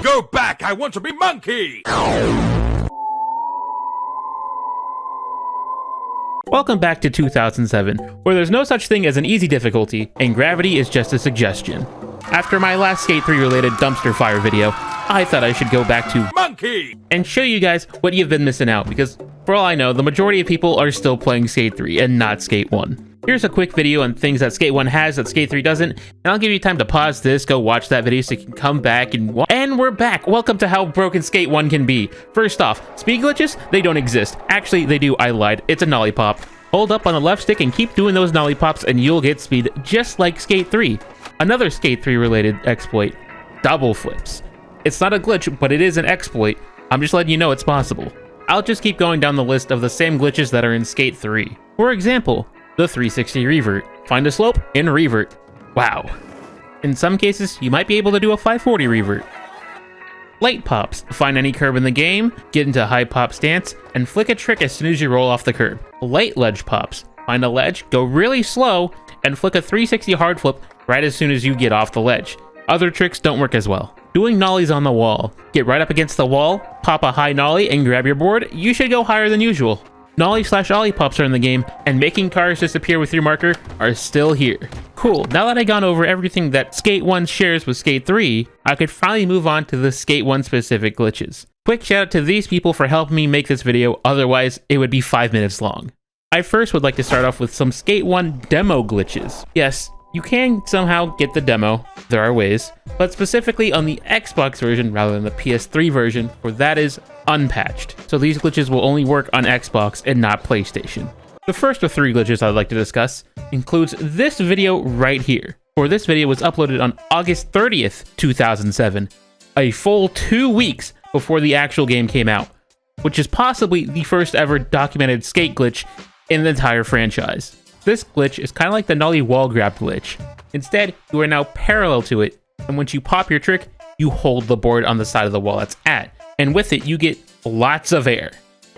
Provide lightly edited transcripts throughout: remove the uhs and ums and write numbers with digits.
Go back! I want to be monkey! Welcome back to 2007, where there's no such thing as an easy difficulty, and gravity is just a suggestion. After my last Skate 3 related dumpster fire video, I thought I should go back to monkey and show you guys what you've been missing out, because for all I know, the majority of people are still playing Skate 3 and not Skate 1. Here's a quick video on things that Skate 1 has that Skate 3 doesn't, and I'll give you time to pause this, go watch that video so you can come back and we're back! Welcome to how broken Skate 1 can be. First off, speed glitches, they don't exist. Actually, they do, I lied. It's a nollie pop. Hold up on the left stick and keep doing those nollie pops and you'll get speed just like Skate 3. Another Skate 3 related exploit, double flips. It's not a glitch, but it is an exploit. I'm just letting you know it's possible. I'll just keep going down the list of the same glitches that are in Skate 3. For example, the 360 revert. Find a slope and revert. Wow. In some cases, you might be able to do a 540 revert. Light pops. Find any curb in the game, get into a high pop stance, and flick a trick as soon as you roll off the curb. Light ledge pops. Find a ledge, go really slow, and flick a 360 hard flip right as soon as you get off the ledge. Other tricks don't work as well. Doing nollies on the wall. Get right up against the wall, pop a high nollie, and grab your board. You should go higher than usual. Nollie/ollie pops are in the game, and making cars disappear with your marker are still here. Cool, now that I've gone over everything that Skate 1 shares with Skate 3, I could finally move on to the Skate 1 specific glitches. Quick shout out to these people for helping me make this video, otherwise it would be 5 minutes long. I first would like to start off with some Skate 1 demo glitches. Yes, you can somehow get the demo, there are ways, but specifically on the Xbox version rather than the PS3 version, for that is unpatched. So these glitches will only work on Xbox and not PlayStation. The first of 3 glitches I'd like to discuss includes this video right here. For this video was uploaded on August 30th, 2007, a full 2 weeks before the actual game came out, which is possibly the first ever documented skate glitch in the entire franchise. This glitch is kind of like the nollie wall grab glitch. Instead, you are now parallel to it, and once you pop your trick, you hold the board on the side of the wall it's at, and with it, you get lots of air.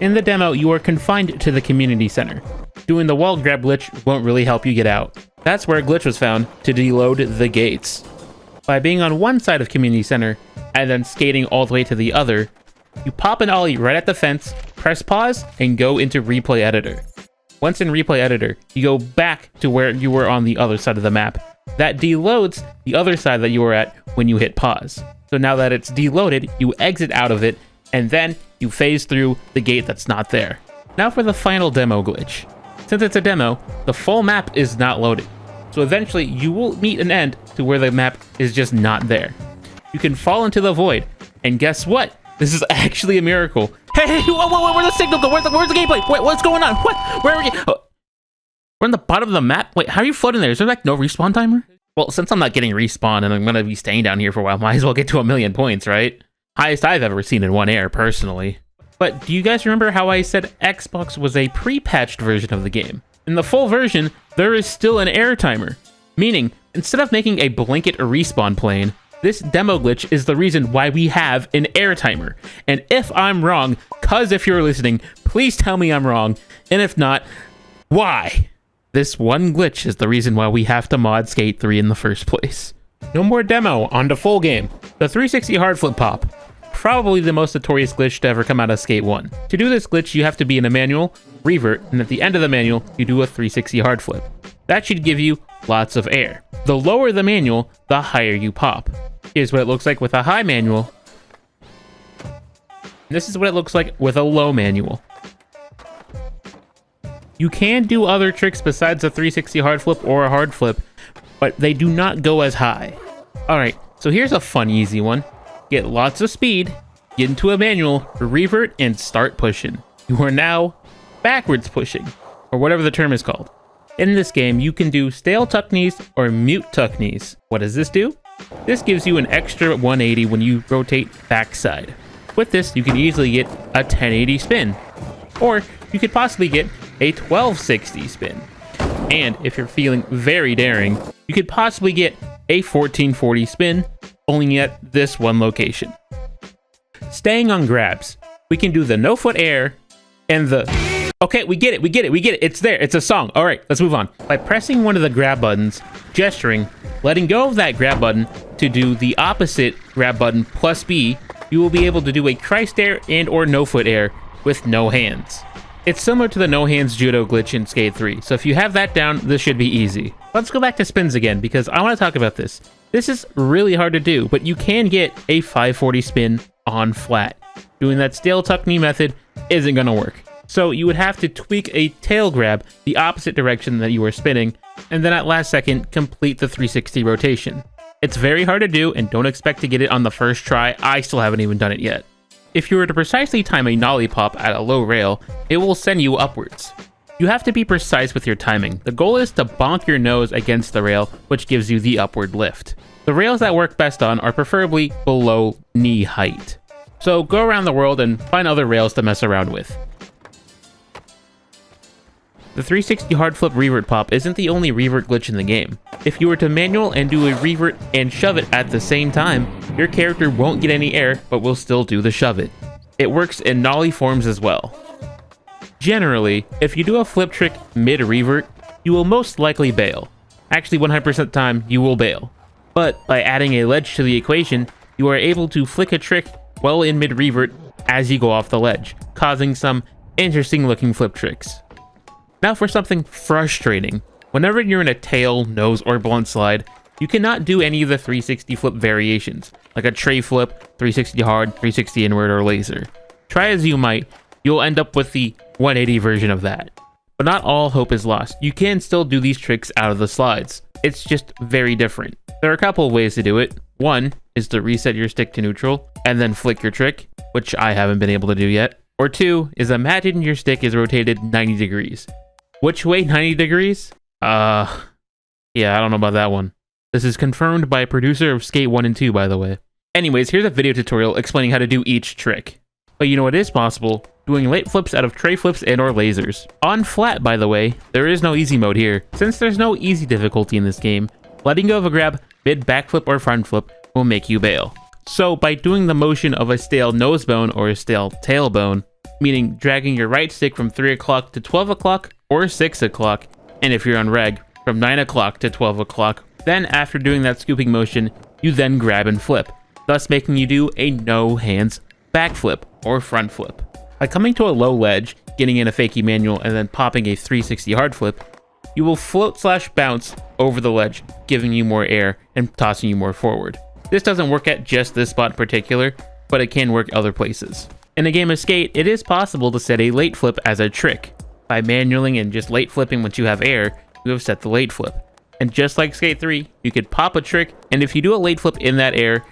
In the demo, you are confined to the community center. Doing the wall grab glitch won't really help you get out. That's where a glitch was found to deload the gates. By being on one side of community center, and then skating all the way to the other, you pop an ollie right at the fence, press pause, and go into replay editor. Once in replay editor, you go back to where you were on the other side of the map. That deloads the other side that you were at when you hit pause. So now that it's deloaded, you exit out of it, and then you phase through the gate that's not there. Now for the final demo glitch. Since it's a demo, the full map is not loaded. So eventually you will meet an end to where the map is just not there. You can fall into the void, and guess what? This is actually a miracle. Hey, whoa, where's the signal go? Where's the gameplay? Wait, what's going on? What? Where are you? Oh, we're on the bottom of the map? Wait, how are you floating there? Is there like no respawn timer? Well, since I'm not getting respawn and I'm gonna be staying down here for a while, might as well get to 1,000,000 points, right? Highest I've ever seen in one air, personally. But do you guys remember how I said Xbox was a pre-patched version of the game? In the full version, there is still an air timer. Meaning, instead of making a blanket respawn plane, this demo glitch is the reason why we have an air timer. And if I'm wrong, cuz if you're listening, please tell me I'm wrong. And if not, why? This one glitch is the reason why we have to mod Skate 3 in the first place. No more demo, on to full game. The 360 hard flip pop. Probably the most notorious glitch to ever come out of Skate 1. To do this glitch, you have to be in a manual, revert, and at the end of the manual, you do a 360 hard flip. That should give you lots of air. The lower the manual, the higher you pop. Here's what it looks like with a high manual. This is what it looks like with a low manual. You can do other tricks besides a 360 hard flip or a hard flip, but they do not go as high. Alright, so here's a fun, easy one. Get lots of speed, get into a manual, revert, and start pushing. You are now backwards pushing, or whatever the term is called. In this game, you can do stale tuck knees or mute tuck knees. What does this do? This gives you an extra 180 when you rotate backside. With this, you can easily get a 1080 spin, or you could possibly get a 1260 spin. And if you're feeling very daring, you could possibly get a 1440 spin, only at this one location. Staying on grabs, we can do the no foot air and the... Okay, we get it, it's there, it's a song. Alright, let's move on. By pressing one of the grab buttons, gesturing, letting go of that grab button to do the opposite grab button plus B, you will be able to do a Christ air and or no foot air with no hands. It's similar to the no hands judo glitch in Skate 3, so if you have that down, this should be easy. Let's go back to spins again, because I want to talk about this. This is really hard to do, but you can get a 540 spin on flat. Doing that stale tuck knee method isn't going to work. So you would have to tweak a tail grab the opposite direction that you were spinning, and then at last second, complete the 360 rotation. It's very hard to do, and don't expect to get it on the first try. I still haven't even done it yet. If you were to precisely time a nollie pop at a low rail, it will send you upwards. You have to be precise with your timing. The goal is to bonk your nose against the rail, which gives you the upward lift. The rails that work best on are preferably below knee height. So go around the world and find other rails to mess around with. The 360 hard flip revert pop isn't the only revert glitch in the game. If you were to manual and do a revert and shove it at the same time, your character won't get any air, but will still do the shove it. It works in nollie forms as well. Generally, if you do a flip trick mid-revert, you will most likely bail. Actually, 100% of the time, you will bail. But by adding a ledge to the equation, you are able to flick a trick well in mid-revert as you go off the ledge, causing some interesting looking flip tricks. Now for something frustrating. Whenever you're in a tail, nose, or blunt slide, you cannot do any of the 360 flip variations, like a tray flip, 360 hard, 360 inward, or laser. Try as you might, you'll end up with the 180 version of that. But not all hope is lost. You can still do these tricks out of the slides. It's just very different. There are a couple of ways to do it. One is to reset your stick to neutral, and then flick your trick, which I haven't been able to do yet. Or two is imagine your stick is rotated 90 degrees. Which way 90 degrees? Yeah, I don't know about that one. This is confirmed by a producer of Skate 1 and 2, by the way. Anyways, here's a video tutorial explaining how to do each trick. But you know what is possible? Doing late flips out of tray flips and or lasers. On flat, by the way, there is no easy mode here. Since there's no easy difficulty in this game, letting go of a grab, mid backflip or front flip, will make you bail. So by doing the motion of a stale nose bone or a stale tailbone, meaning dragging your right stick from 3 o'clock to 12 o'clock or 6 o'clock, and if you're on reg, from 9 o'clock to 12 o'clock, then after doing that scooping motion, you then grab and flip, thus making you do a no hands backflip or front flip. By coming to a low ledge, getting in a fakie manual, and then popping a 360 hard flip, you will float/bounce over the ledge, giving you more air and tossing you more forward. This doesn't work at just this spot in particular, but it can work other places. In a game of Skate, it is possible to set a late flip as a trick. By manualing and just late flipping once you have air, you have set the late flip. And just like Skate 3, you could pop a trick, and if you do a late flip in that air,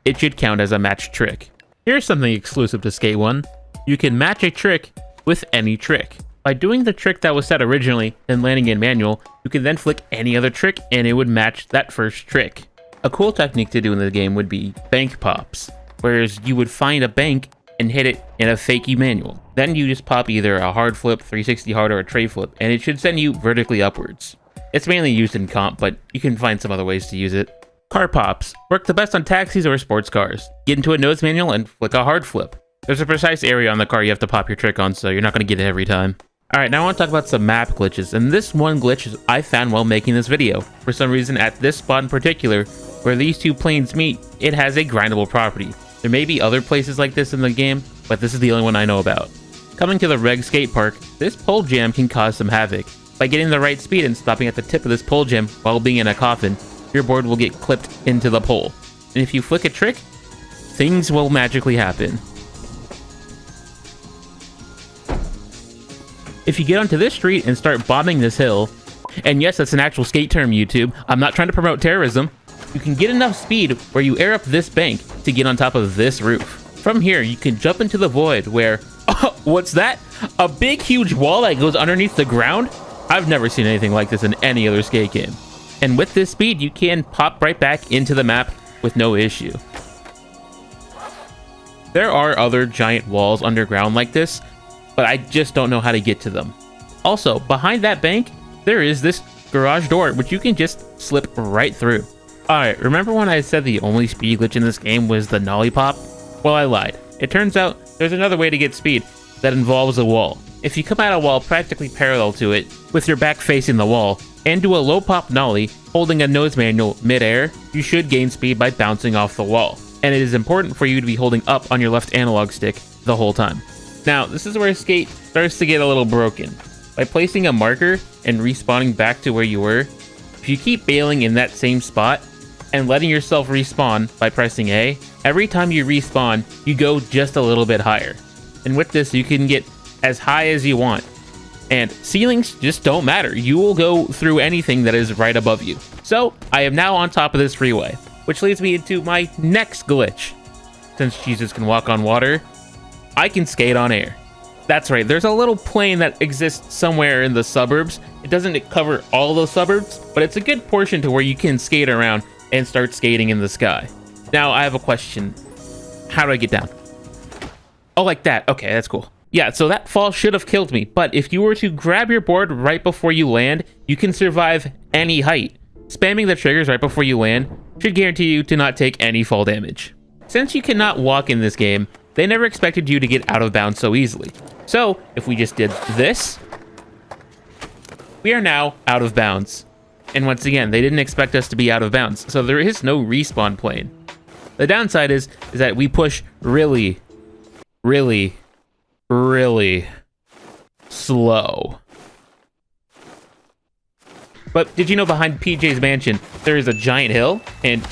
it should count as a matched trick. Here's something exclusive to Skate 1. You can match a trick with any trick. By doing the trick that was set originally, then landing in manual, you can then flick any other trick and it would match that first trick. A cool technique to do in the game would be bank pops, whereas you would find a bank and hit it in a fakie manual. Then you just pop either a hard flip, 360 hard, or a tray flip, and it should send you vertically upwards. It's mainly used in comp, but you can find some other ways to use it. Car pops work the best on taxis or sports cars. Get into a nose manual and flick a hard flip. There's a precise area on the car you have to pop your trick on, so you're not going to get it every time. Alright, now I want to talk about some map glitches, and this one glitch I found while making this video. For some reason, at this spot in particular, where these two planes meet, it has a grindable property. There may be other places like this in the game, but this is the only one I know about. Coming to the Reg Skate Park, this pole jam can cause some havoc. By getting the right speed and stopping at the tip of this pole jam while being in a coffin, your board will get clipped into the pole. And if you flick a trick, things will magically happen. If you get onto this street and start bombing this hill, and yes, that's an actual skate term, YouTube, I'm not trying to promote terrorism, you can get enough speed where you air up this bank to get on top of this roof. From here, you can jump into the void where, oh, what's that? A big huge wall that goes underneath the ground? I've never seen anything like this in any other skate game. And with this speed, you can pop right back into the map with no issue. There are other giant walls underground like this, but I just don't know how to get to them. Also, behind that bank, there is this garage door, which you can just slip right through. Alright, remember when I said the only speed glitch in this game was the nollie pop? Well, I lied. It turns out there's another way to get speed that involves a wall. If you come at a wall practically parallel to it, with your back facing the wall, and do a low pop nollie holding a nose manual mid-air, you should gain speed by bouncing off the wall. And it is important for you to be holding up on your left analog stick the whole time. Now, this is where Skate starts to get a little broken. By placing a marker and respawning back to where you were, if you keep bailing in that same spot and letting yourself respawn by pressing A, every time you respawn, you go just a little bit higher. And with this, you can get as high as you want. And ceilings just don't matter. You will go through anything that is right above you. So, I am now on top of this freeway, which leads me into my next glitch. Since Jesus can walk on water, I can skate on air. That's right, there's a little plane that exists somewhere in the suburbs. It doesn't cover all those suburbs, but it's a good portion to where you can skate around and start skating in the sky. Now, I have a question. How do I get down? Oh, like that. Okay, that's cool. Yeah, so that fall should have killed me, but if you were to grab your board right before you land, you can survive any height. Spamming the triggers right before you land should guarantee you to not take any fall damage. Since you cannot walk in this game, they never expected you to get out of bounds so easily. So, if we just did this, we are now out of bounds. And once again, they didn't expect us to be out of bounds, so there is no respawn plane. The downside is that we push really, really, really slow. But did you know behind PJ's mansion, there is a giant hill? And,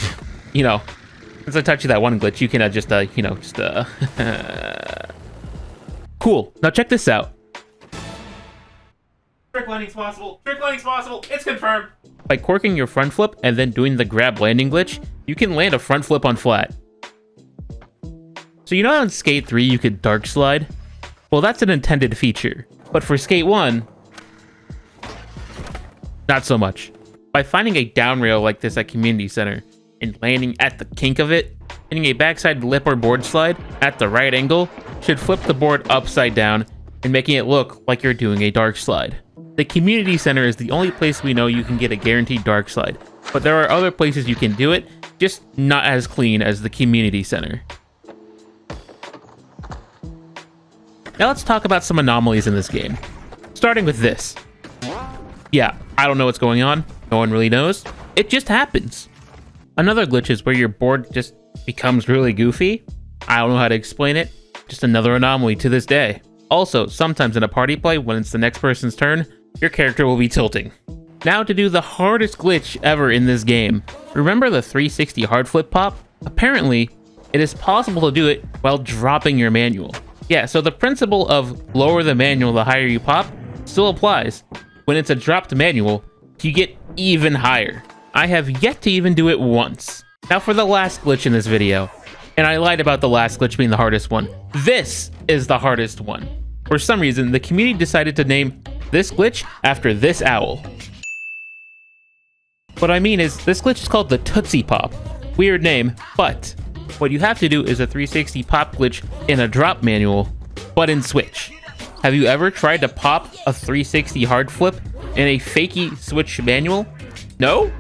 you know, since I taught you that one glitch, you can Cool. Now check this out. Trick landing's possible. Trick landing's possible. It's confirmed. By corking your front flip and then doing the grab landing glitch, you can land a front flip on flat. So you know how in Skate 3 you could dark slide? Well, that's an intended feature. But for Skate 1, not so much. By finding a down rail like this at Community Center and landing at the kink of it, hitting a backside lip or board slide at the right angle should flip the board upside down and making it look like you're doing a dark slide. The Community Center is the only place we know you can get a guaranteed dark slide, but there are other places you can do it, just not as clean as the Community Center. Now let's talk about some anomalies in this game. Starting with this. Yeah, I don't know what's going on. No one really knows. It just happens. Another glitch is where your board just becomes really goofy. I don't know how to explain it. Just another anomaly to this day. Also, sometimes in a party play, when it's the next person's turn, your character will be tilting. Now to do the hardest glitch ever in this game. Remember the 360 hard flip pop? Apparently, it is possible to do it while dropping your manual. Yeah, so the principle of lower the manual the higher you pop still applies. When it's a dropped manual, you get even higher. I have yet to even do it once. Now for the last glitch in this video. And I lied about the last glitch being the hardest one. This is the hardest one. For some reason, the community decided to name this glitch after this owl. What I mean is, this glitch is called the Tootsie Pop. Weird name, but what you have to do is a 360 pop glitch in a drop manual, but in Switch. Have you ever tried to pop a 360 hard flip in a fakey Switch manual? No?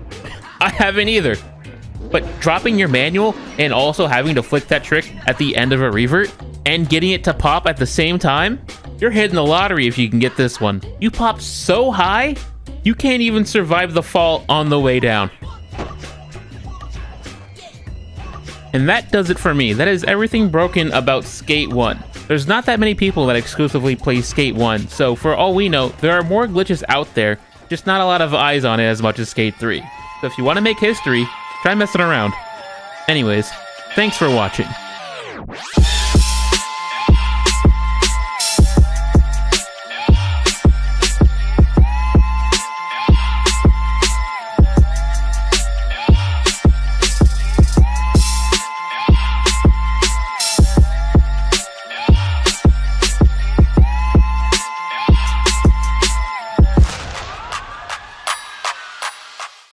I haven't either. But dropping your manual and also having to flick that trick at the end of a revert and getting it to pop at the same time? You're hitting the lottery if you can get this one. You pop so high, you can't even survive the fall on the way down. And that does it for me. That is everything broken about Skate 1. There's not that many people that exclusively play Skate 1, so for all we know, there are more glitches out there, just not a lot of eyes on it as much as Skate 3. So if you want to make history, try messing around. Anyways, thanks for watching.